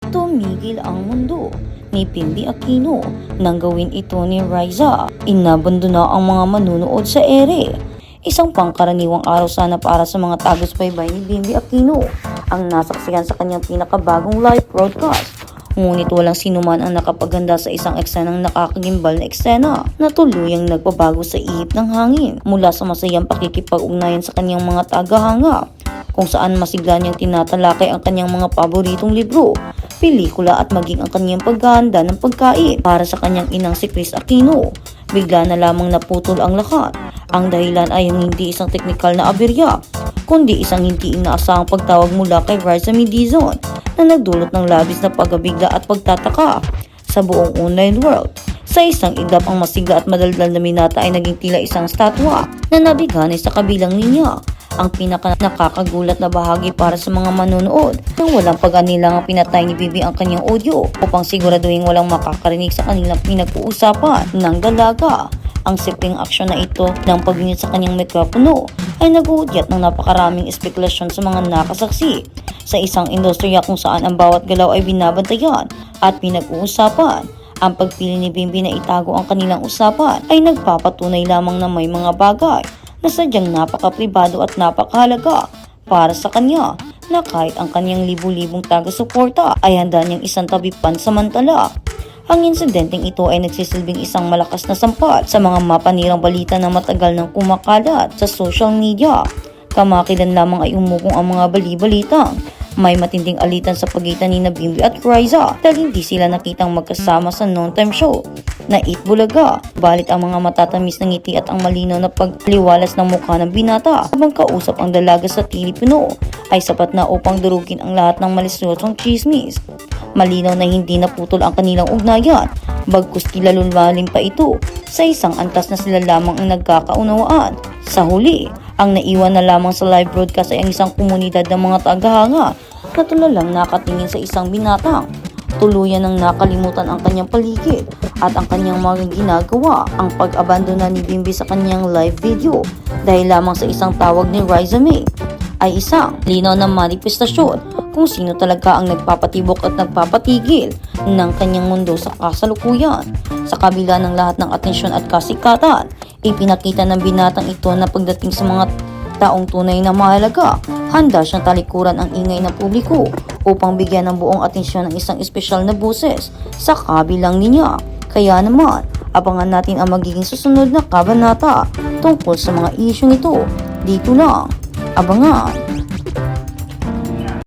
Tumigil ang mundo ni Bimby Aquino nang gawin ito ni Riza. Inabando na ang mga manunood sa ere. Isang pangkaraniwang araw sana para sa mga tagus-baybay ni Bimby Aquino ang nasaksihan sa kanyang pinakabagong live broadcast. Ngunit walang sinuman ang nakapaganda sa isang eksenang nakakagimbal na eksena na tuluyang nagbabago sa ihip ng hangin mula sa masayang pakikipag-ugnayan sa kanyang mga tagahanga, kung saan masigla niyang tinatalakay ang kanyang mga paboritong libro, pelikula at maging ang kanyang paghahanda ng pagkain para sa kanyang inang si Kris Aquino. Bigla na lamang naputol ang lahat. Ang dahilan ay hindi isang teknikal na aberya, kundi isang hindi inaasahang pagtawag mula kay Riza Midizon na nagdulot ng labis na pagkabigla at pagtataka sa buong online world. Sa isang iglap, ang masigla at madaldal na binata ay naging tila isang statwa na nabiganay sa kabilang linya. Ang pinaka nakakagulat na bahagi para sa mga manonood nang walang pag-anilang pinatay ni Bimby ang kanyang audio upang siguraduhin walang makakarinig sa kanilang pinag-uusapan ng dalaga. Ang simpleng aksyon na ito ng pag-mute sa kanyang mikropono ay naguudyat ng napakaraming espekulasyon sa mga nakasaksi sa isang industriya kung saan ang bawat galaw ay binabantayan at pinag-uusapan. Ang pagpili ni Bimby na itago ang kanilang usapan ay nagpapatunay lamang na may mga bagay na sadyang napaka-pribado at napakahalaga para sa kanya, na kahit ang kanyang libu-libong taga-suporta ay handa niyang isang tabi pansamantala. Ang insidenteng ito ay nagsisilbing isang malakas na sampal sa mga mapanirang balita na matagal nang kumakalat sa social media. Kamakilan lamang ay umugong ang mga bali-balitang may matinding alitan sa pagitan ni Bimby at Riza dahil hindi sila nakitang magkasama sa non-time show na Eat Bulaga. Balit ang mga matatamis ng ngiti at ang malinaw na pagliwalas ng mukha ng binata habang kausap ang dalaga sa Pilipino ay sapat na upang durugin ang lahat ng malisosong chismis. Malinaw na hindi naputol ang kanilang ugnayan, bagkus tila lumalim pa ito sa isang antas na sila lamang ang nagkakaunawaan. Sa huli, ang naiwan na lamang sa live broadcast ay ang isang komunidad ng mga tagahanga na tulalang nakatingin sa isang binatang tuluyan ng nakalimutan ang kanyang paligid at ang kanyang mga ginagawa. Ang pag-abandona ni Bimby sa kanyang live video dahil lamang sa isang tawag ni Riza May ay isang linaw na manifestasyon kung sino talaga ang nagpapatibok at nagpapatigil ng kanyang mundo sa kasalukuyan. Sa kabila ng lahat ng atensyon at kasikatan, ipinakita ng binatang ito na pagdating sa mga taong tunay na mahalaga, handa siyang talikuran ang ingay ng publiko upang bigyan ng buong atensyon ng isang espesyal na boses sa kabilang linya. Kaya naman, abangan natin ang magiging susunod na kabanata tungkol sa mga isyong ito. Dito lang, abangan!